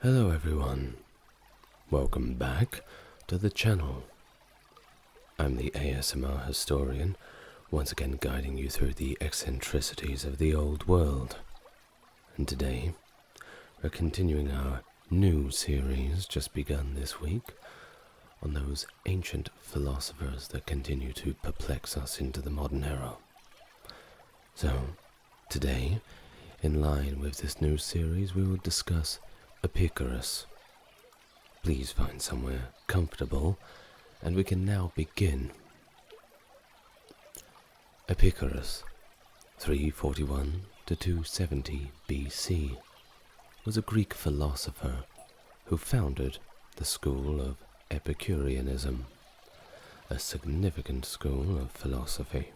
Hello everyone, welcome back to the channel. I'm the ASMR historian, once again guiding you through the eccentricities of the old world. And today, we're continuing our new series just begun this week on those ancient philosophers that continue to perplex us into the modern era. So, today, in line with this new series, we will discuss Epicurus. Please find somewhere comfortable, and we can now begin. Epicurus, 341 to 270 BC, was a Greek philosopher who founded the school of Epicureanism, a significant school of philosophy.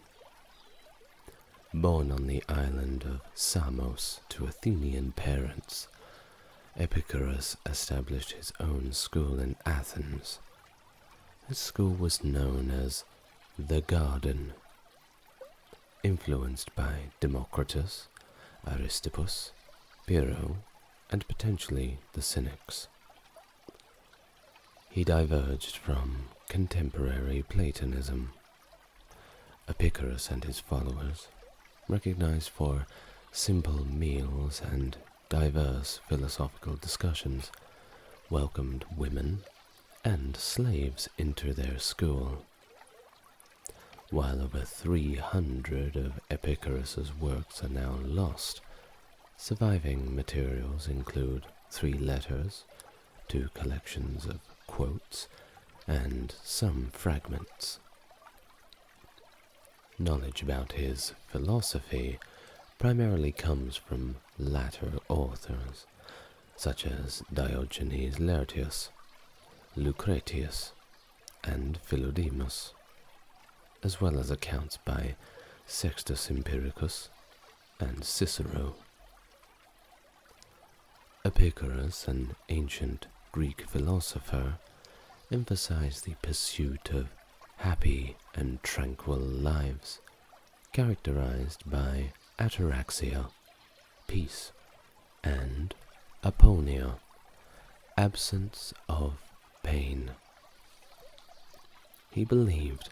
Born on the island of Samos to Athenian parents, Epicurus established his own school in Athens. This school was known as the Garden, influenced by Democritus, Aristippus, Pyrrho, and potentially the Cynics. He diverged from contemporary Platonism. Epicurus and his followers, recognized for simple meals and diverse philosophical discussions, welcomed women and slaves into their school. While over 300 of Epicurus's works are now lost, surviving materials include 3 letters, 2 collections of quotes, and some fragments. Knowledge about his philosophy primarily comes from later authors, such as Diogenes Laertius, Lucretius, and Philodemus, as well as accounts by Sextus Empiricus and Cicero. Epicurus, an ancient Greek philosopher, emphasized the pursuit of happy and tranquil lives, characterized by ataraxia, peace, and aponia, absence of pain. He believed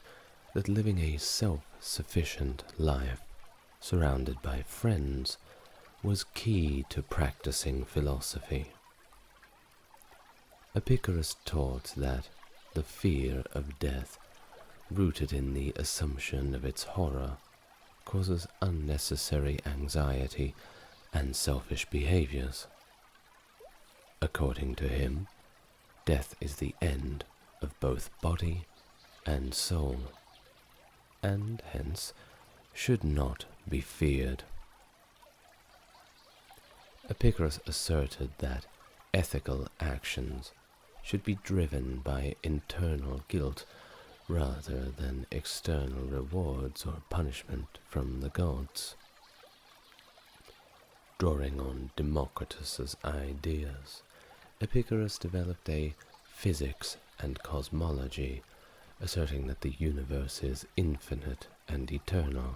that living a self-sufficient life, surrounded by friends, was key to practicing philosophy. Epicurus taught that the fear of death, rooted in the assumption of its horror, causes unnecessary anxiety and selfish behaviors. According to him, death is the end of both body and soul, and hence should not be feared. Epicurus asserted that ethical actions should be driven by internal guilt rather than external rewards or punishment from the gods. Drawing on Democritus's ideas, Epicurus developed a physics and cosmology, asserting that the universe is infinite and eternal,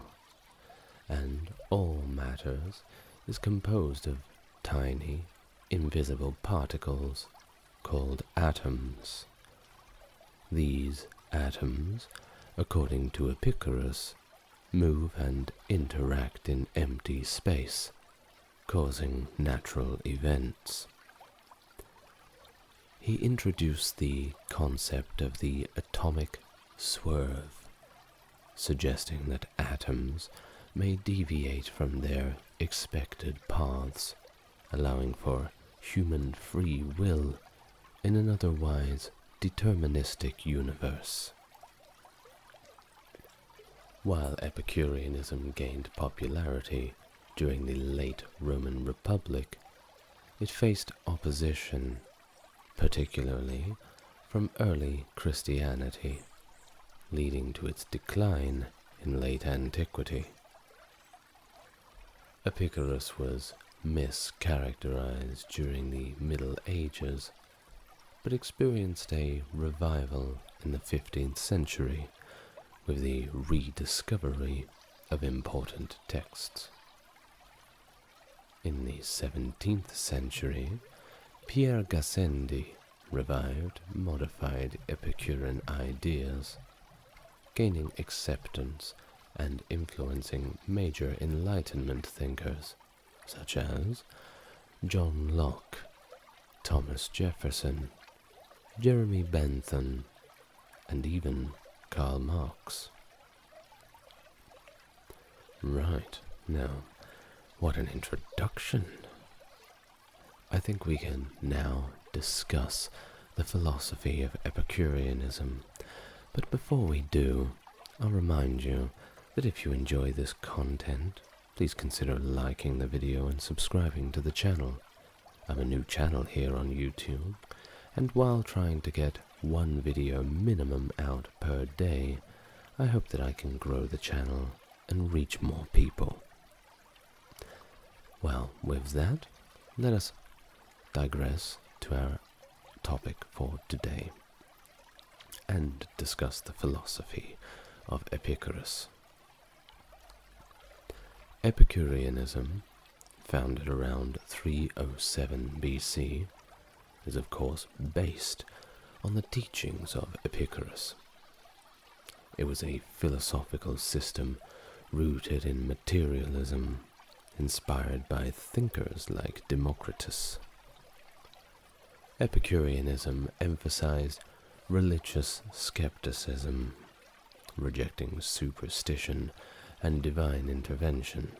and all matters is composed of tiny, invisible particles called atoms. These atoms, according to Epicurus, move and interact in empty space, causing natural events. He introduced the concept of the atomic swerve, suggesting that atoms may deviate from their expected paths, allowing for human free will in an otherwise deterministic universe. While Epicureanism gained popularity during the late Roman Republic, it faced opposition, particularly from early Christianity, leading to its decline in late antiquity. Epicurus was mischaracterized during the Middle Ages, but experienced a revival in the 15th century with the rediscovery of important texts. In the 17th century, Pierre Gassendi revived, modified Epicurean ideas, gaining acceptance and influencing major Enlightenment thinkers such as John Locke, Thomas Jefferson, Jeremy Bentham, and even Karl Marx. Right, now, what an introduction. I think we can now discuss the philosophy of Epicureanism, but before we do, I'll remind you that if you enjoy this content, please consider liking the video and subscribing to the channel. I'm a new channel here on YouTube, and while trying to get one video minimum out per day, I hope that I can grow the channel and reach more people. Well, with that, let us digress to our topic for today and discuss the philosophy of Epicurus. Epicureanism, founded around 307 BC, is of course based on the teachings of Epicurus. It was a philosophical system rooted in materialism, inspired by thinkers like Democritus. Epicureanism emphasized religious skepticism, rejecting superstition and divine intervention,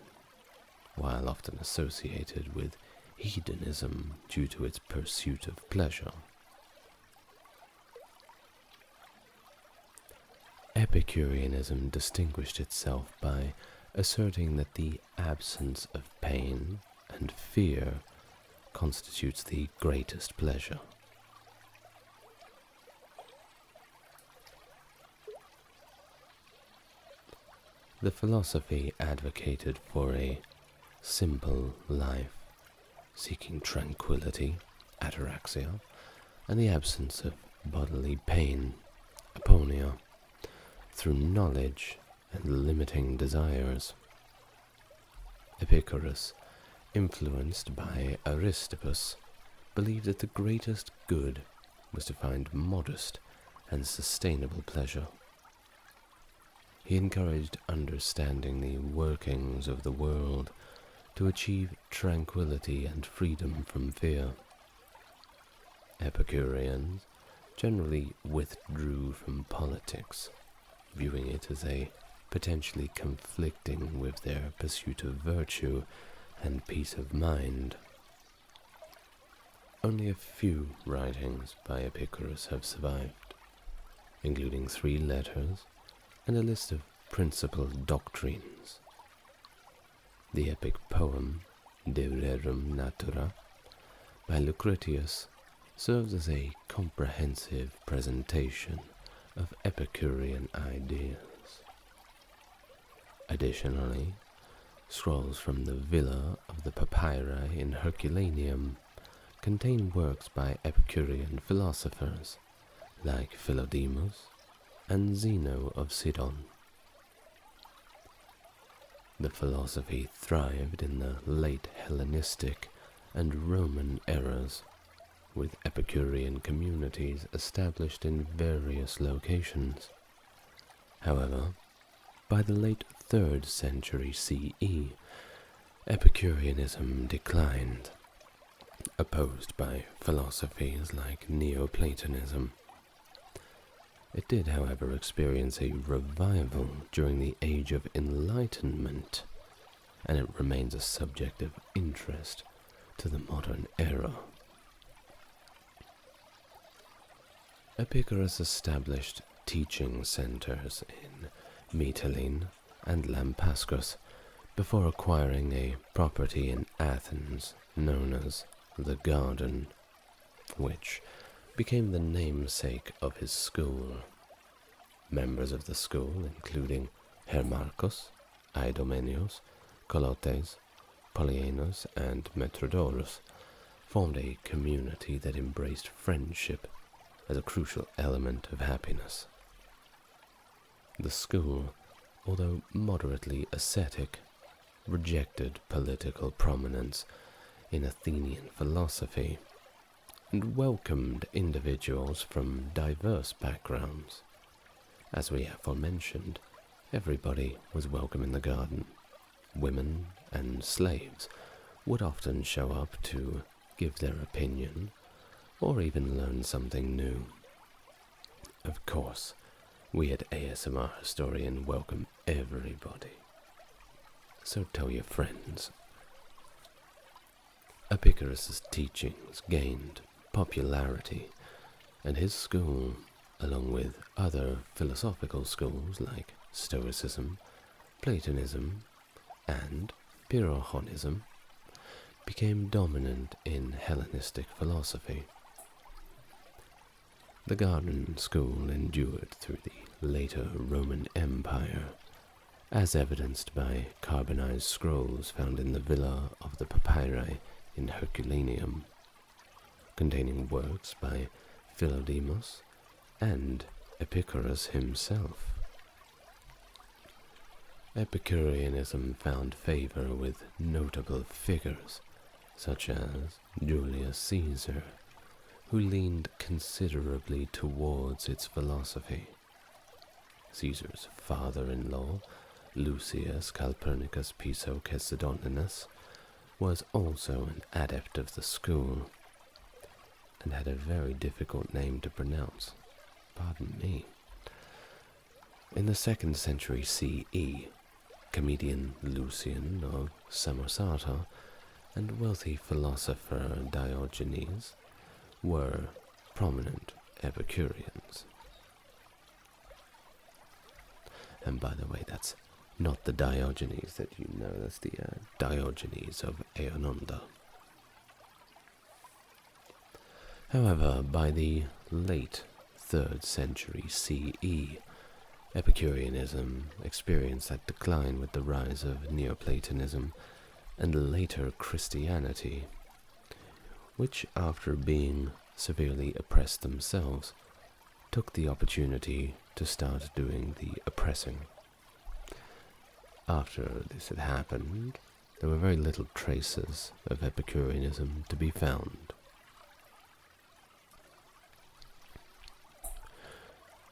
while often associated with hedonism due to its pursuit of pleasure. Epicureanism distinguished itself by asserting that the absence of pain and fear constitutes the greatest pleasure. The philosophy advocated for a simple life, seeking tranquility, ataraxia, and the absence of bodily pain, aponia, through knowledge and limiting desires. Epicurus, influenced by Aristippus, believed that the greatest good was to find modest and sustainable pleasure. He encouraged understanding the workings of the world to achieve tranquility and freedom from fear. Epicureans generally withdrew from politics, viewing it as a potentially conflicting with their pursuit of virtue and peace of mind. Only a few writings by Epicurus have survived, including 3 letters and a list of principal doctrines. The epic poem De Rerum Natura by Lucretius serves as a comprehensive presentation of Epicurean ideas. Additionally, scrolls from the Villa of the Papyri in Herculaneum contain works by Epicurean philosophers like Philodemus and Zeno of Sidon. The philosophy thrived in the late Hellenistic and Roman eras, with Epicurean communities established in various locations. However, by the late 3rd century CE, Epicureanism declined, opposed by philosophies like Neoplatonism. It did, however, experience a revival during the Age of Enlightenment, and it remains a subject of interest to the modern era. Epicurus established teaching centers in Mytilene and Lampascus before acquiring a property in Athens known as the Garden, which became the namesake of his school. Members of the school, including Hermarchus, Idomeneus, Colotes, Polyaenus, and Metrodorus, formed a community that embraced friendship as a crucial element of happiness. The school, although moderately ascetic, rejected political prominence in Athenian philosophy and welcomed individuals from diverse backgrounds. As we have aforementioned, everybody was welcome in the garden. Women and slaves would often show up to give their opinion, or even learn something new. Of course, we at ASMR Historian welcome everybody. So tell your friends. Epicurus' teachings gained popularity, and his school, along with other philosophical schools like Stoicism, Platonism, and Pyrrhonism, became dominant in Hellenistic philosophy. The Garden School endured through the later Roman Empire, as evidenced by carbonized scrolls found in the Villa of the Papyri in Herculaneum, containing works by Philodemus and Epicurus himself. Epicureanism found favor with notable figures such as Julius Caesar, who leaned considerably towards its philosophy. Caesar's father-in-law, Lucius Calpurnicus Piso Caesidoninus, was also an adept of the school, and had a very difficult name to pronounce. Pardon me. In the 2nd century CE, comedian Lucian of Samosata and wealthy philosopher Diogenes were prominent Epicureans. And by the way, that's not the Diogenes that you know, that's the Diogenes of Aononda. However, by the late 3rd century CE, Epicureanism experienced that decline with the rise of Neoplatonism and later Christianity, which, after being severely oppressed themselves, took the opportunity to start doing the oppressing. After this had happened, there were very little traces of Epicureanism to be found.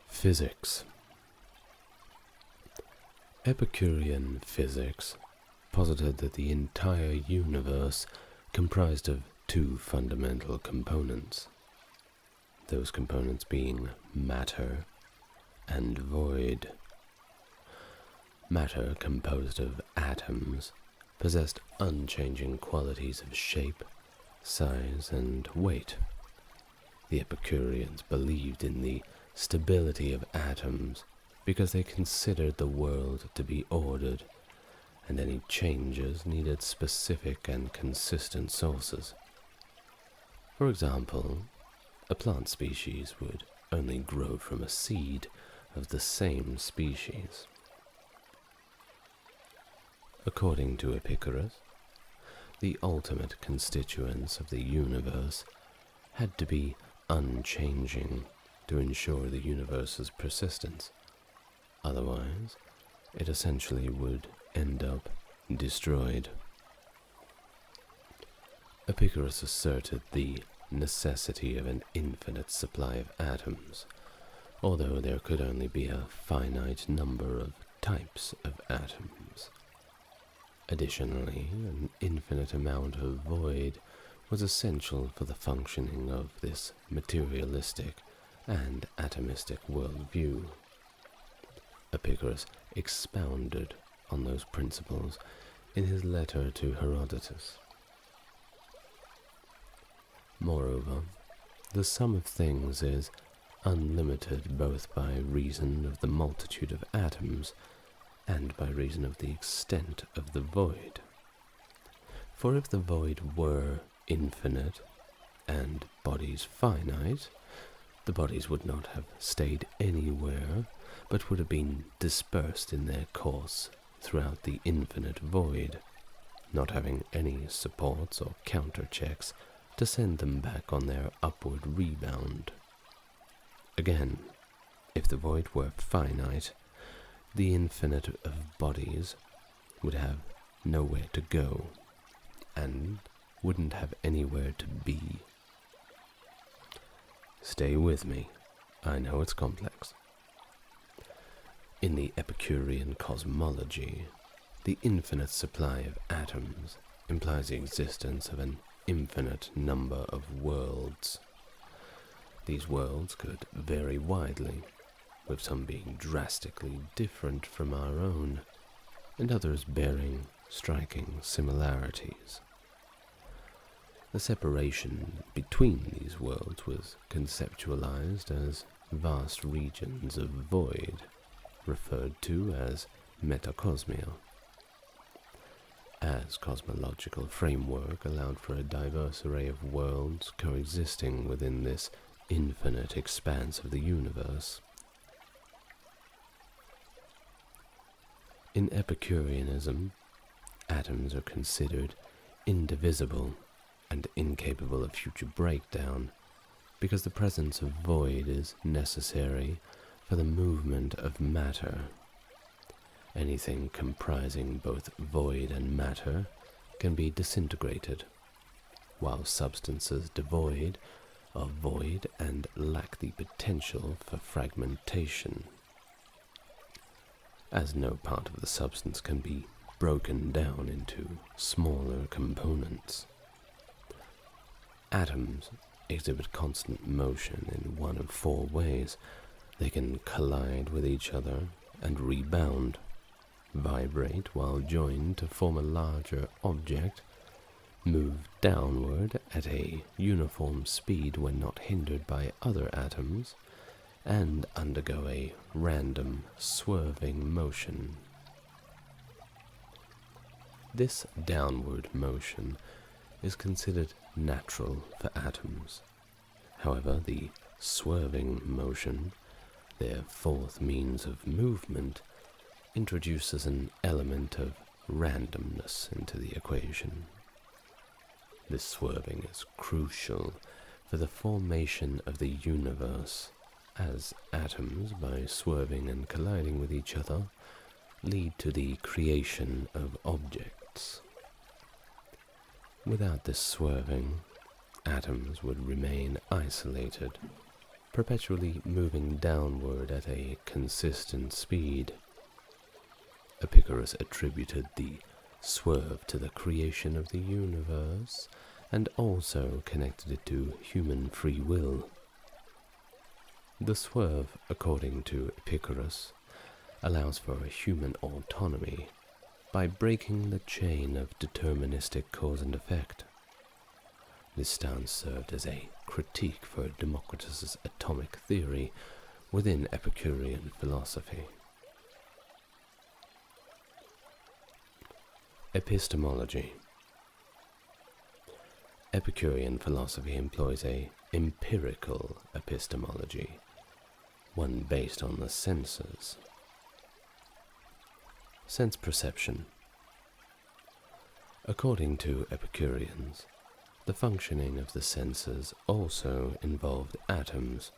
Physics. Epicurean physics posited that the entire universe comprised of two fundamental components, those components being matter and void. Matter, composed of atoms, possessed unchanging qualities of shape, size, and weight. The Epicureans believed in the stability of atoms because they considered the world to be ordered, and any changes needed specific and consistent sources. For example, a plant species would only grow from a seed of the same species. According to Epicurus, the ultimate constituents of the universe had to be unchanging to ensure the universe's persistence. Otherwise, it essentially would end up destroyed. Epicurus asserted the necessity of an infinite supply of atoms, although there could only be a finite number of types of atoms. Additionally, an infinite amount of void was essential for the functioning of this materialistic and atomistic worldview. Epicurus expounded on those principles in his letter to Herodotus. Moreover, the sum of things is unlimited both by reason of the multitude of atoms and by reason of the extent of the void. For if the void were infinite and bodies finite, the bodies would not have stayed anywhere, but would have been dispersed in their course throughout the infinite void, not having any supports or counterchecks to send them back on their upward rebound. Again, if the void were finite, the infinite of bodies would have nowhere to go, and wouldn't have anywhere to be. Stay with me. I know it's complex. In the Epicurean cosmology, the infinite supply of atoms implies the existence of an infinite number of worlds. These worlds could vary widely, with some being drastically different from our own, and others bearing striking similarities. The separation between these worlds was conceptualized as vast regions of void, referred to as metacosmia. As cosmological framework allowed for a diverse array of worlds coexisting within this infinite expanse of the universe. In Epicureanism, atoms are considered indivisible and incapable of future breakdown because the presence of void is necessary for the movement of matter. Anything comprising both void and matter can be disintegrated, while substances devoid are void and lack the potential for fragmentation. As no part of the substance can be broken down into smaller components. Atoms exhibit constant motion in one of four ways. They can collide with each other and rebound, vibrate while joined to form a larger object, move downward at a uniform speed when not hindered by other atoms, and undergo a random swerving motion. This downward motion is considered natural for atoms. However, the swerving motion, their fourth means of movement, introduces an element of randomness into the equation. This swerving is crucial for the formation of the universe, as atoms, by swerving and colliding with each other, lead to the creation of objects. Without this swerving, atoms would remain isolated, perpetually moving downward at a consistent speed. Epicurus attributed the swerve to the creation of the universe, and also connected it to human free will. The swerve, according to Epicurus, allows for a human autonomy by breaking the chain of deterministic cause and effect. This stance served as a critique for Democritus's atomic theory within Epicurean philosophy. Epistemology. Epicurean philosophy employs a empirical epistemology, one based on the senses. Sense perception. According to Epicureans, the functioning of the senses also involved atoms.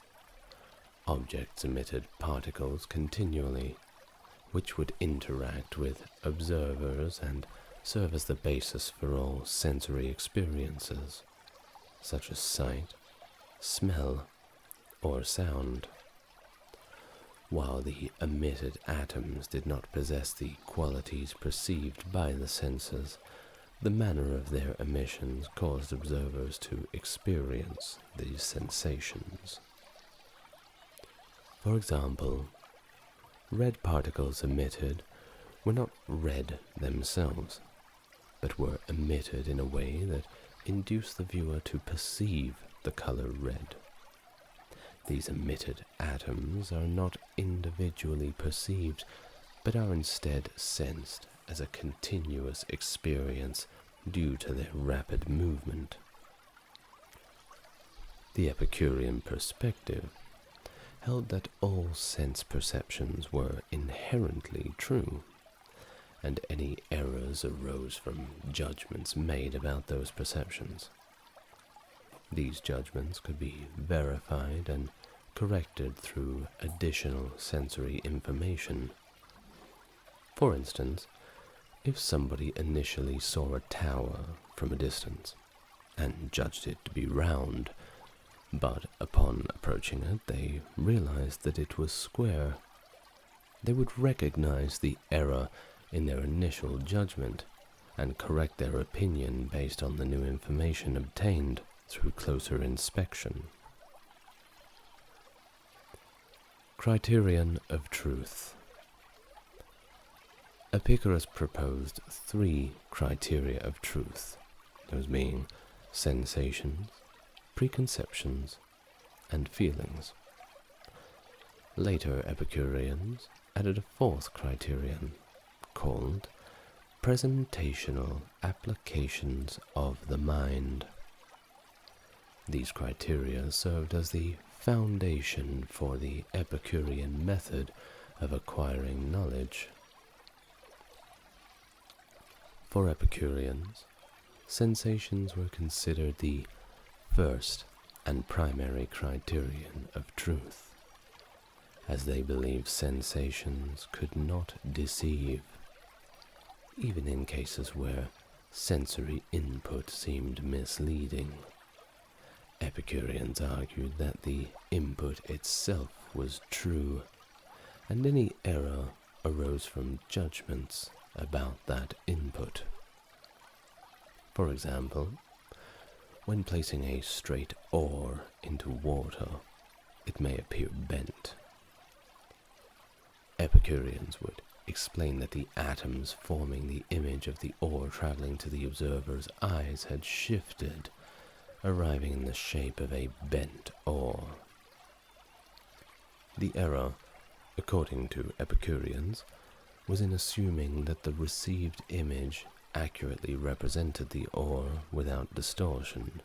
Objects emitted particles continually, which would interact with observers and serve as the basis for all sensory experiences, such as sight, smell, or sound. While the emitted atoms did not possess the qualities perceived by the senses, the manner of their emissions caused observers to experience these sensations. For example, red particles emitted were not red themselves, but were emitted in a way that induced the viewer to perceive the color red. These emitted atoms are not individually perceived, but are instead sensed as a continuous experience due to their rapid movement. The Epicurean perspective held that all sense perceptions were inherently true, and any errors arose from judgments made about those perceptions. These judgments could be verified and corrected through additional sensory information. For instance, if somebody initially saw a tower from a distance and judged it to be round, but upon approaching it they realized that it was square. They would recognize the error in their initial judgment and correct their opinion based on the new information obtained through closer inspection. Criterion of truth. Epicurus proposed 3 criteria of truth, those being sensations, preconceptions, and feelings. Later Epicureans added a 4th criterion, called presentational applications of the mind. These criteria served as the foundation for the Epicurean method of acquiring knowledge. For Epicureans, sensations were considered the first and primary criterion of truth, as they believed sensations could not deceive, even in cases where sensory input seemed misleading. Epicureans argued that the input itself was true, and any error arose from judgments about that input. For example, when placing a straight oar into water, it may appear bent. Epicureans would explain that the atoms forming the image of the oar traveling to the observer's eyes had shifted, arriving in the shape of a bent oar. The error, according to Epicureans, was in assuming that the received image accurately represented the oar without distortion.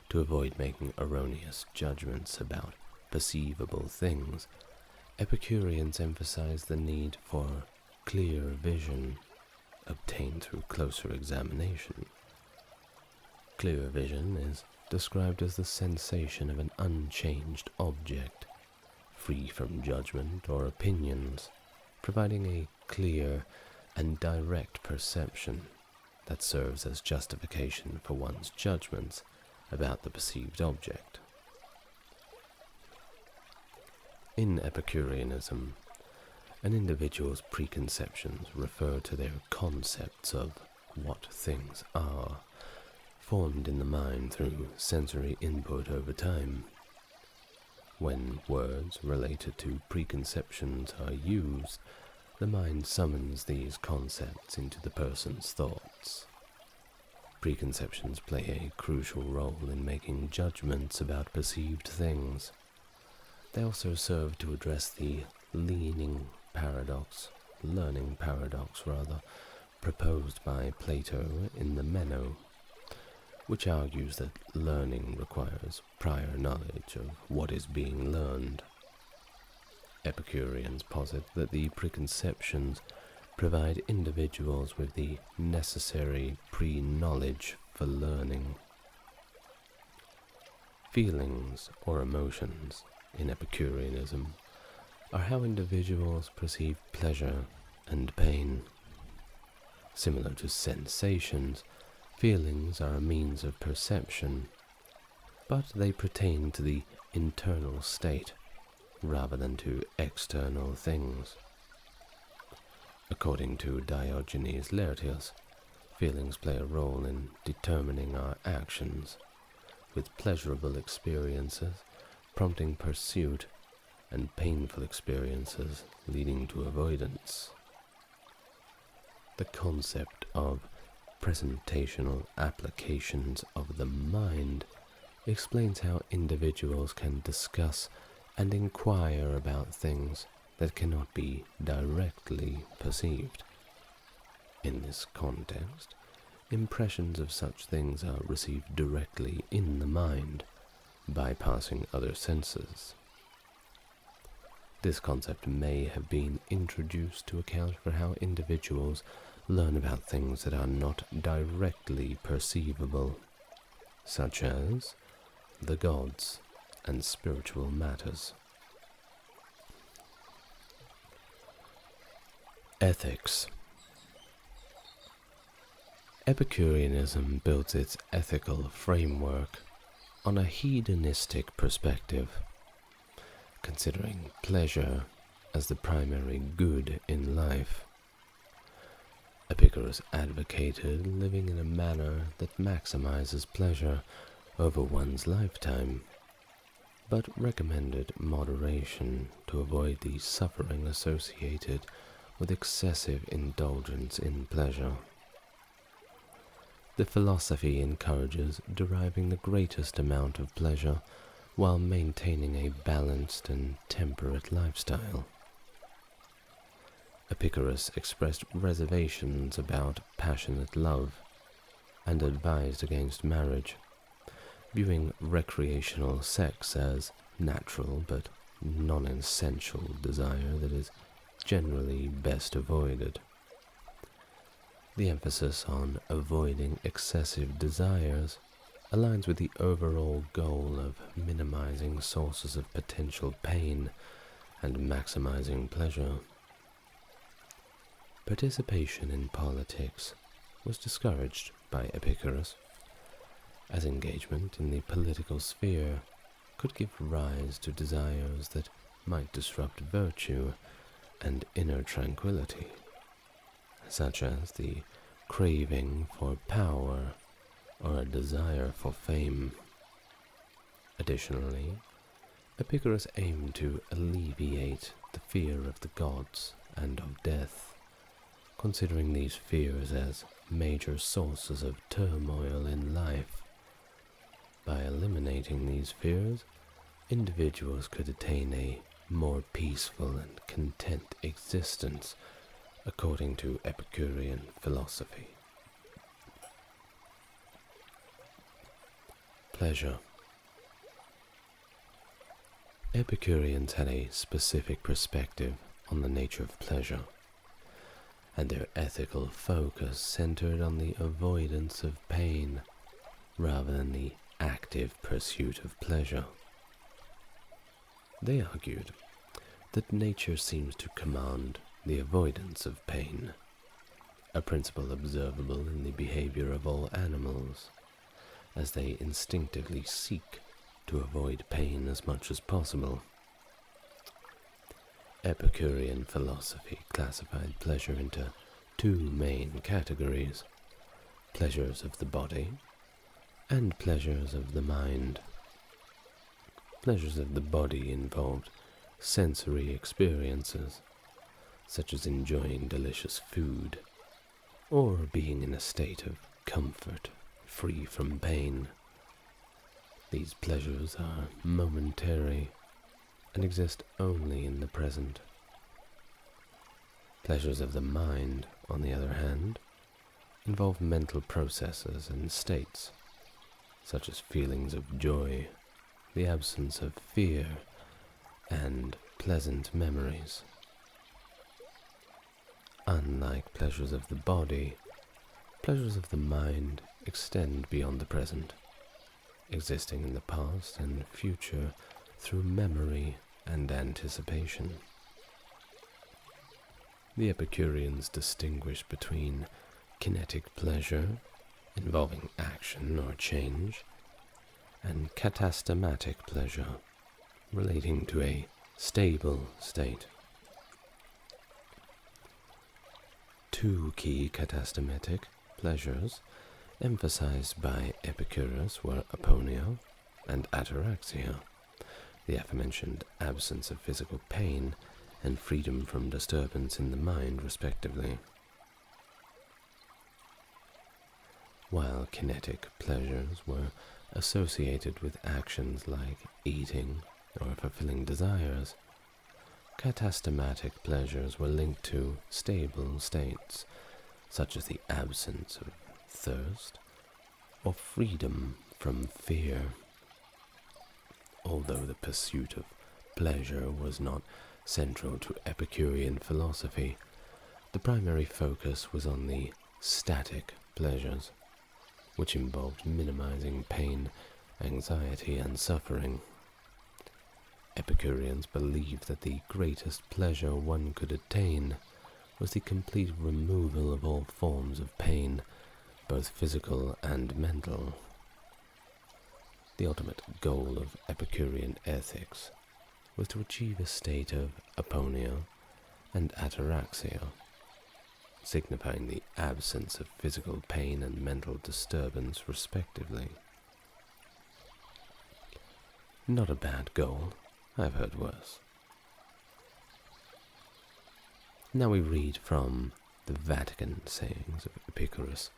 To avoid making erroneous judgments about perceivable things, Epicureans emphasized the need for clear vision, obtained through closer examination. Clear vision is described as the sensation of an unchanged object, free from judgment or opinions, providing a clear and direct perception that serves as justification for one's judgments about the perceived object. In Epicureanism, an individual's preconceptions refer to their concepts of what things are, formed in the mind through sensory input over time. When words related to preconceptions are used, the mind summons these concepts into the person's thoughts. Preconceptions play a crucial role in making judgments about perceived things. They also serve to address the learning paradox, proposed by Plato in the Meno, which argues that learning requires prior knowledge of what is being learned. Epicureans posit that the preconceptions provide individuals with the necessary pre-knowledge for learning. Feelings or emotions in Epicureanism are how individuals perceive pleasure and pain. Similar to sensations, feelings are a means of perception, but they pertain to the internal state rather than to external things. According to Diogenes Laertius, feelings play a role in determining our actions, with pleasurable experiences prompting pursuit and painful experiences leading to avoidance. The concept of presentational applications of the mind explains how individuals can discuss and inquire about things that cannot be directly perceived. In this context, impressions of such things are received directly in the mind, bypassing other senses. This concept may have been introduced to account for how individuals learn about things that are not directly perceivable, such as the gods and spiritual matters. Ethics. Epicureanism builds its ethical framework on a hedonistic perspective, considering pleasure as the primary good in life. Epicurus advocated living in a manner that maximizes pleasure over one's lifetime, but recommended moderation to avoid the suffering associated with excessive indulgence in pleasure. The philosophy encourages deriving the greatest amount of pleasure while maintaining a balanced and temperate lifestyle. Epicurus expressed reservations about passionate love and advised against marriage, viewing recreational sex as natural but non-essential desire that is generally best avoided. The emphasis on avoiding excessive desires aligns with the overall goal of minimizing sources of potential pain and maximizing pleasure. Participation in politics was discouraged by Epicurus, as engagement in the political sphere could give rise to desires that might disrupt virtue and inner tranquility, such as the craving for power or a desire for fame. Additionally, Epicurus aimed to alleviate the fear of the gods and of death, considering these fears as major sources of turmoil in life. By eliminating these fears, individuals could attain a more peaceful and content existence, according to Epicurean philosophy. Pleasure. Epicureans had a specific perspective on the nature of pleasure, and their ethical focus centered on the avoidance of pain rather than the active pursuit of pleasure. They argued that nature seems to command the avoidance of pain, a principle observable in the behavior of all animals, as they instinctively seek to avoid pain as much as possible. Epicurean philosophy classified pleasure into two main categories: pleasures of the body and pleasures of the mind. Pleasures of the body involved sensory experiences, such as enjoying delicious food, or being in a state of comfort, free from pain. These pleasures are momentary and exist only in the present. Pleasures of the mind, on the other hand, involve mental processes and states, such as feelings of joy, the absence of fear, and pleasant memories. Unlike pleasures of the body, pleasures of the mind extend beyond the present, existing in the past and future through memory and anticipation. The Epicureans distinguished between kinetic pleasure, involving action or change, and catastematic pleasure, relating to a stable state. Two key catastematic pleasures emphasized by Epicurus were aponia and ataraxia, the aforementioned absence of physical pain and freedom from disturbance in the mind, respectively. While kinetic pleasures were associated with actions like eating or fulfilling desires, catastematic pleasures were linked to stable states, such as the absence of thirst or freedom from fear. Although the pursuit of pleasure was not central to Epicurean philosophy, the primary focus was on the static pleasures, which involved minimizing pain, anxiety, and suffering. Epicureans believed that the greatest pleasure one could attain was the complete removal of all forms of pain, both physical and mental. The ultimate goal of Epicurean ethics was to achieve a state of aponia and ataraxia, signifying the absence of physical pain and mental disturbance, respectively. Not a bad goal, I've heard worse. Now we read from the Vatican sayings of Epicurus,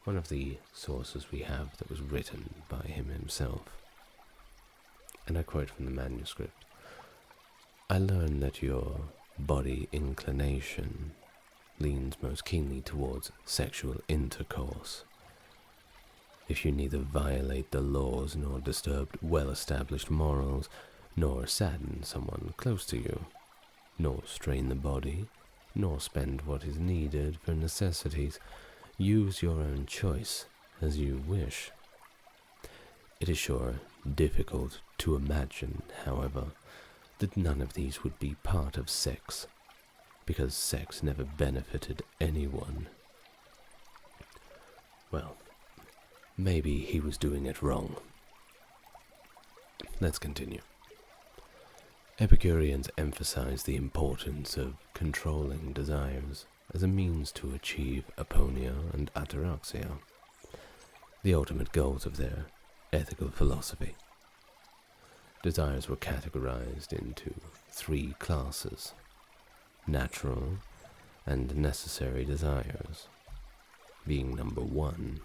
one of the sources we have that was written by him himself. And I quote from the manuscript: "I learn that your body inclination leans most keenly towards sexual intercourse. If you neither violate the laws nor disturb well-established morals, nor sadden someone close to you, nor strain the body, nor spend what is needed for necessities, use your own choice as you wish. It is sure difficult to imagine, however, that none of these would be part of sex, because sex never benefited anyone." Well, maybe he was doing it wrong. Let's continue. Epicureans emphasize the importance of controlling desires as a means to achieve aponia and ataraxia, the ultimate goals of their ethical philosophy. Desires were categorized into 3 classes: natural and necessary desires, being number 1.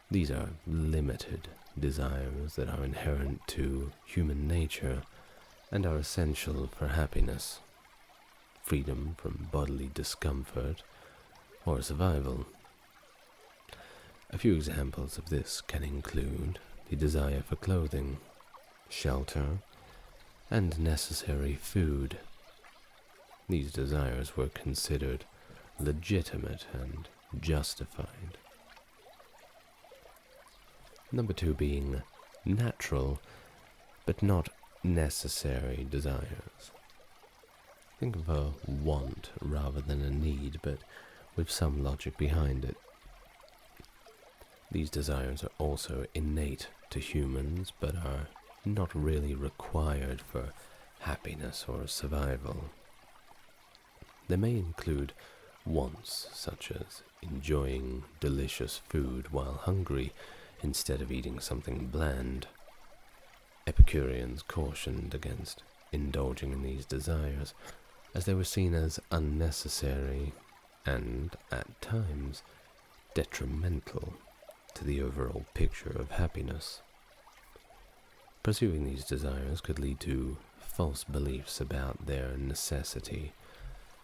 These are limited desires that are inherent to human nature and are essential for happiness, freedom from bodily discomfort, or survival. A few examples of this can include the desire for clothing, shelter, and necessary food. These desires were considered legitimate and justified. Number 2 being natural, but not necessary desires. Think of a want rather than a need, but with some logic behind it. These desires are also innate to humans, but are not really required for happiness or survival. They may include wants such as enjoying delicious food while hungry instead of eating something bland. Epicureans cautioned against indulging in these desires, as they were seen as unnecessary and, at times, detrimental to the overall picture of happiness. Pursuing these desires could lead to false beliefs about their necessity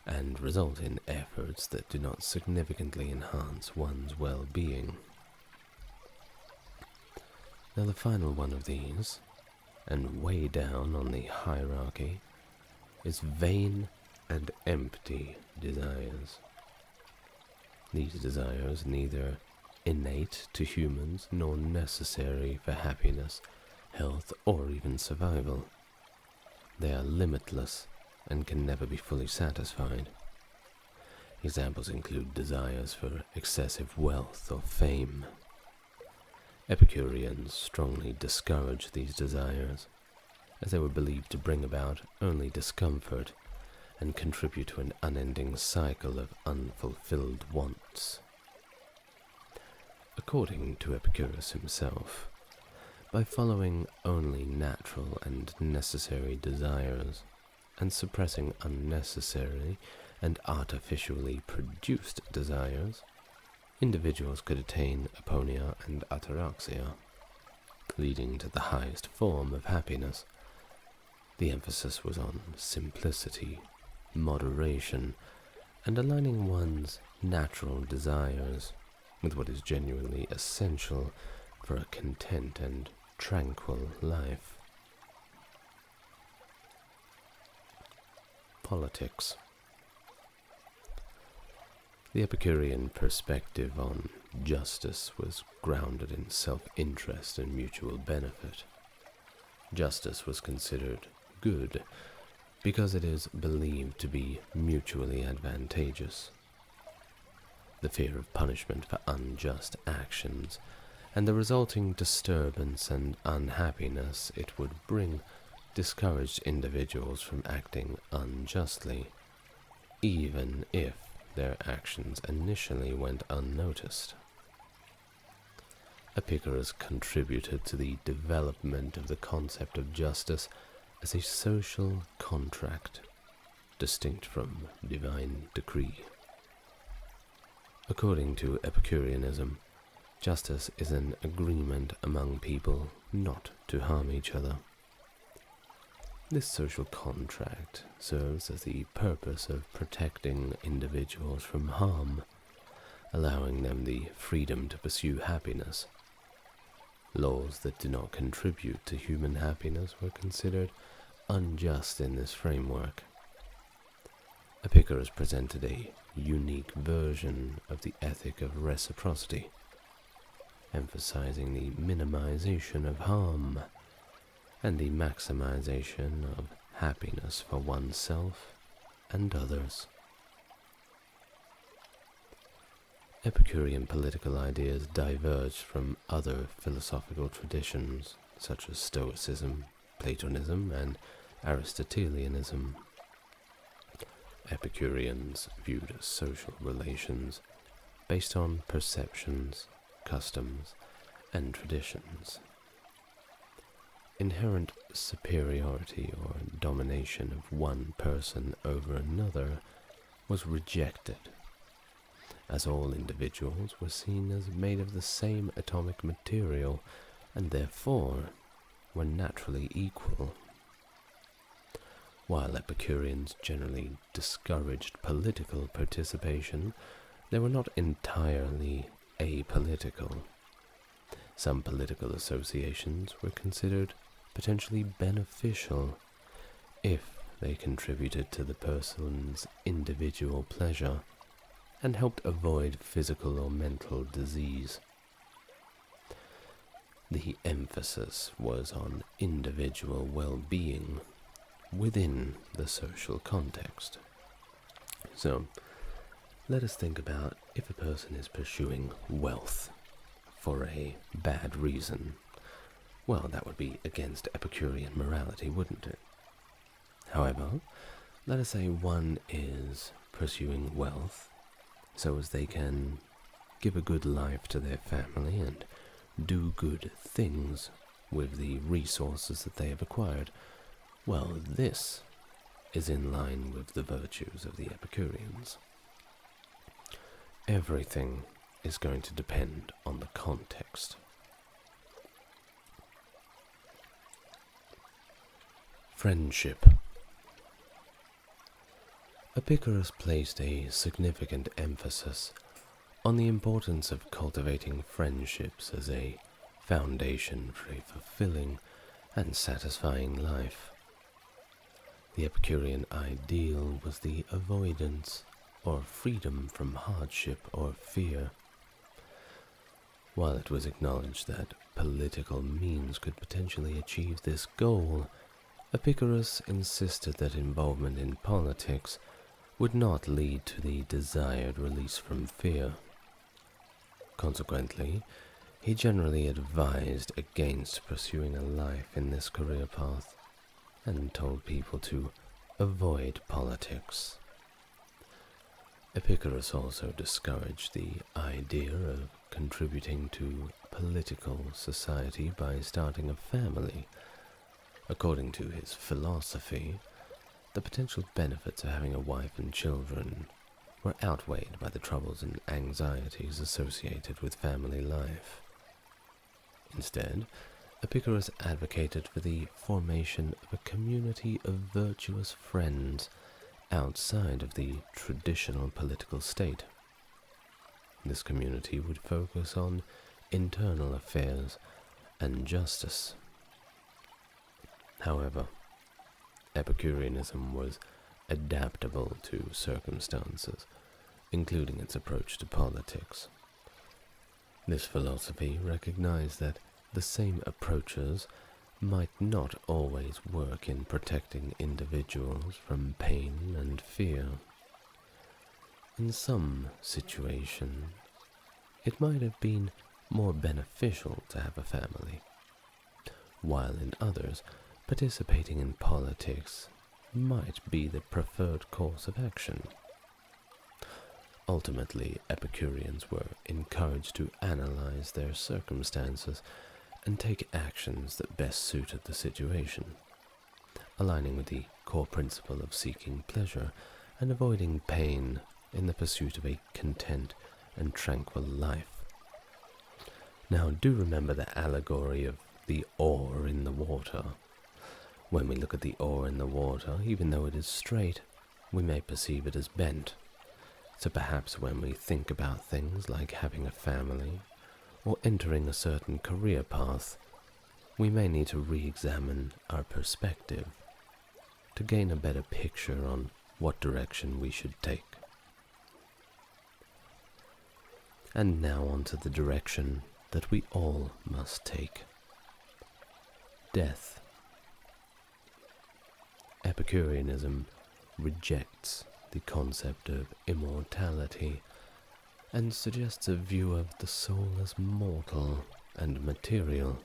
and result in efforts that do not significantly enhance one's well-being. Now the final one of these, and way down on the hierarchy, is vain and empty desires. These desires, neither innate to humans nor necessary for happiness, health, or even survival. They are limitless and can never be fully satisfied. Examples include desires for excessive wealth or fame. Epicureans strongly discouraged these desires, as they were believed to bring about only discomfort and contribute to an unending cycle of unfulfilled wants. According to Epicurus himself, by following only natural and necessary desires and suppressing unnecessary and artificially produced desires, individuals could attain aponia and ataraxia, leading to the highest form of happiness. The emphasis was on simplicity, moderation, and aligning one's natural desires with what is genuinely essential for a content and tranquil life. Politics. The Epicurean perspective on justice was grounded in self-interest and mutual benefit. Justice was considered good because it is believed to be mutually advantageous. The fear of punishment for unjust actions and the resulting disturbance and unhappiness it would bring discouraged individuals from acting unjustly, even if their actions initially went unnoticed. Epicurus contributed to the development of the concept of justice as a social contract, distinct from divine decree. According to Epicureanism, justice is an agreement among people not to harm each other. This social contract serves as the purpose of protecting individuals from harm, allowing them the freedom to pursue happiness. Laws that do not contribute to human happiness were considered unjust in this framework. Epicurus presented a unique version of the ethic of reciprocity, emphasizing the minimization of harm and the maximization of happiness for oneself and others. Epicurean political ideas diverged from other philosophical traditions such as Stoicism, Platonism, and Aristotelianism. Epicureans viewed social relations based on perceptions, customs, and traditions. Inherent superiority or domination of one person over another was rejected, as all individuals were seen as made of the same atomic material and therefore were naturally equal. While Epicureans generally discouraged political participation, they were not entirely apolitical. Some political associations were considered potentially beneficial if they contributed to the person's individual pleasure and helped avoid physical or mental disease. The emphasis was on individual well-being within the social context. So, let us think about if a person is pursuing wealth for a bad reason. Well, that would be against Epicurean morality, wouldn't it? However, let us say one is pursuing wealth so as they can give a good life to their family and do good things with the resources that they have acquired. Well, this is in line with the virtues of the Epicureans. Everything is going to depend on the context. Friendship. Epicurus placed a significant emphasis on the importance of cultivating friendships as a foundation for a fulfilling and satisfying life. The Epicurean ideal was the avoidance or freedom from hardship or fear. While it was acknowledged that political means could potentially achieve this goal, Epicurus insisted that involvement in politics would not lead to the desired release from fear. Consequently, he generally advised against pursuing a life in this career path and told people to avoid politics. Epicurus also discouraged the idea of contributing to political society by starting a family. According to his philosophy, the potential benefits of having a wife and children were outweighed by the troubles and anxieties associated with family life. Instead, Epicurus advocated for the formation of a community of virtuous friends outside of the traditional political state. This community would focus on internal affairs and justice. However, Epicureanism was adaptable to circumstances, including its approach to politics. This philosophy recognized that the same approaches might not always work in protecting individuals from pain and fear. In some situations, it might have been more beneficial to have a family, while in others, participating in politics might be the preferred course of action. Ultimately, Epicureans were encouraged to analyze their circumstances and take actions that best suited the situation, aligning with the core principle of seeking pleasure and avoiding pain in the pursuit of a content and tranquil life. Now, do remember the allegory of the oar in the water. When we look at the oar in the water, even though it is straight, we may perceive it as bent. So perhaps when we think about things like having a family or entering a certain career path, we may need to re-examine our perspective to gain a better picture on what direction we should take. And now on to the direction that we all must take. Death. Epicureanism rejects the concept of immortality and suggests a view of the soul as mortal and material,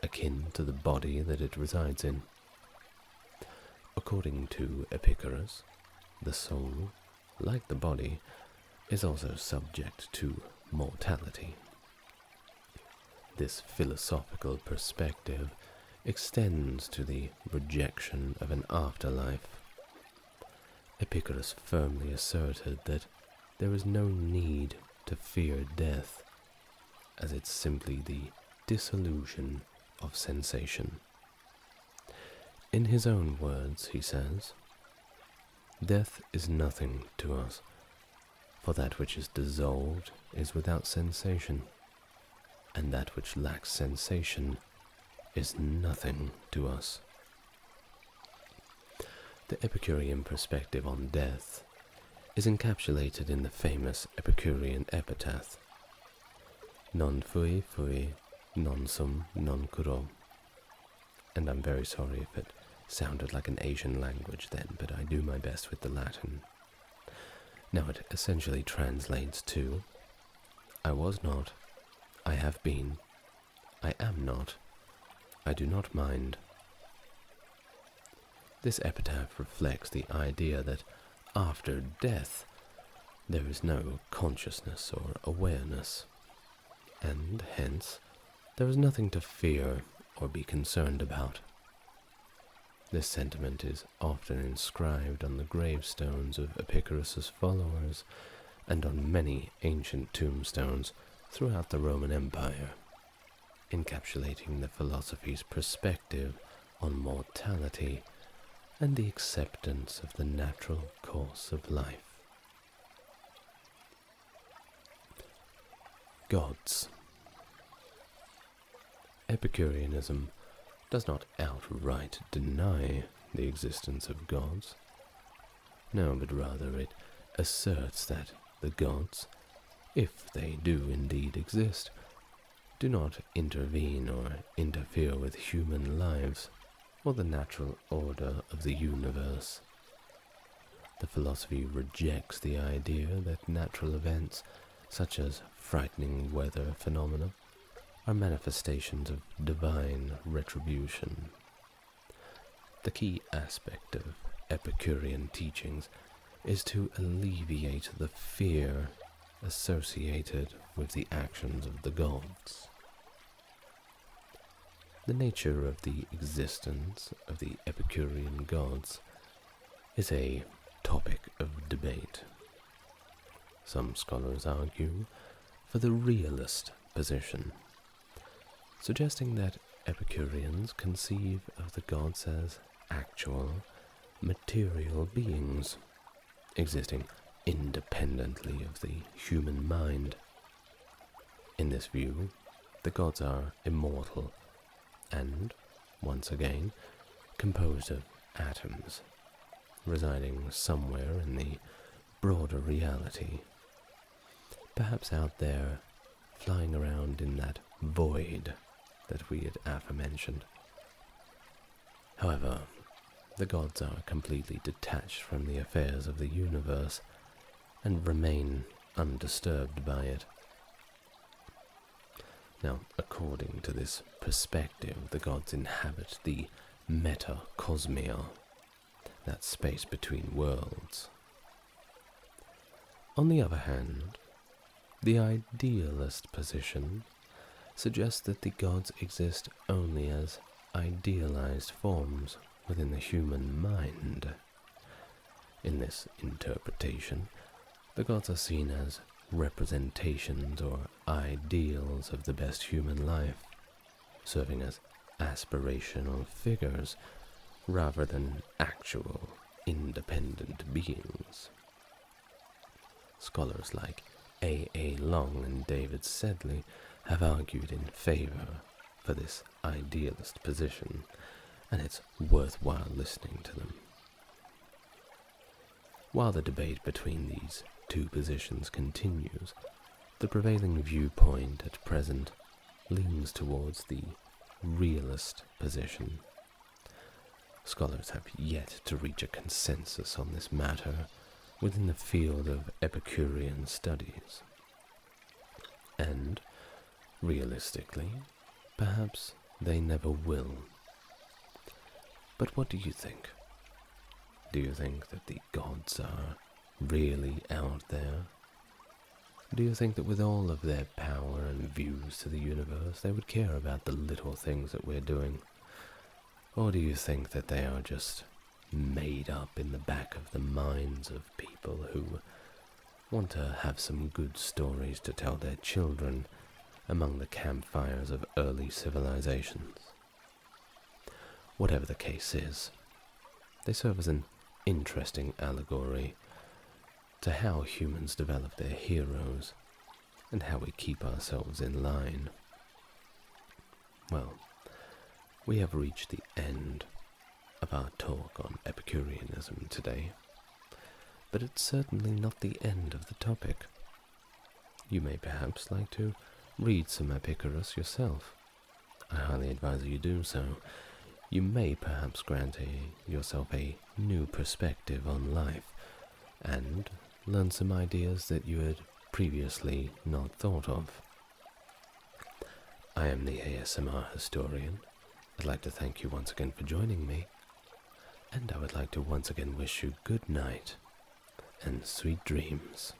akin to the body that it resides in. According to Epicurus, the soul, like the body, is also subject to mortality. This philosophical perspective extends to the rejection of an afterlife. Epicurus firmly asserted that there is no need to fear death, as it's simply the dissolution of sensation. In his own words, he says, "Death is nothing to us, for that which is dissolved is without sensation, and that which lacks sensation is nothing to us." The Epicurean perspective on death is encapsulated in the famous Epicurean epitaph, "Non fui fui, non sum non curo." And I'm very sorry if it sounded like an Asian language then, but I do my best with the Latin. Now it essentially translates to, "I was not, I have been, I am not, I do not mind." This epitaph reflects the idea that after death there is no consciousness or awareness, and hence there is nothing to fear or be concerned about. This sentiment is often inscribed on the gravestones of Epicurus's followers and on many ancient tombstones throughout the Roman Empire, encapsulating the philosophy's perspective on mortality and the acceptance of the natural course of life. Gods. Epicureanism does not outright deny the existence of gods. No, but rather it asserts that the gods, if they do indeed exist, do not intervene or interfere with human lives or the natural order of the universe. The philosophy rejects the idea that natural events, such as frightening weather phenomena, are manifestations of divine retribution. The key aspect of Epicurean teachings is to alleviate the fear associated with the actions of the gods. The nature of the existence of the Epicurean gods is a topic of debate. Some scholars argue for the realist position, suggesting that Epicureans conceive of the gods as actual, material beings, existing independently of the human mind. In this view, the gods are immortal and, once again, composed of atoms, residing somewhere in the broader reality, perhaps out there, flying around in that void that we had aforementioned. However, the gods are completely detached from the affairs of the universe and remain undisturbed by it. Now, according to this perspective, the gods inhabit the metacosmia, that space between worlds. On the other hand, the idealist position suggests that the gods exist only as idealized forms within the human mind. In this interpretation, the gods are seen as representations or ideals of the best human life, serving as aspirational figures rather than actual independent beings. Scholars like A. Long and David Sedley have argued in favor for this idealist position, and it's worthwhile listening to them. While the debate between these two positions continues, the prevailing viewpoint at present leans towards the realist position. Scholars have yet to reach a consensus on this matter within the field of Epicurean studies. And, realistically, perhaps they never will. But what do you think? Do you think that the gods are really out there? Do you think that with all of their power and views to the universe, they would care about the little things that we're doing? Or do you think that they are just made up in the back of the minds of people who want to have some good stories to tell their children among the campfires of early civilizations? Whatever the case is, they serve as an interesting allegory to how humans develop their heroes and how we keep ourselves in line. Well, we have reached the end of our talk on Epicureanism today, but it's certainly not the end of the topic. You may perhaps like to read some Epicurus yourself. I highly advise you do so. You may perhaps grant yourself a new perspective on life, and learn some ideas that you had previously not thought of. I am the ASMR historian. I'd like to thank you once again for joining me, and I would like to once again wish you good night and sweet dreams.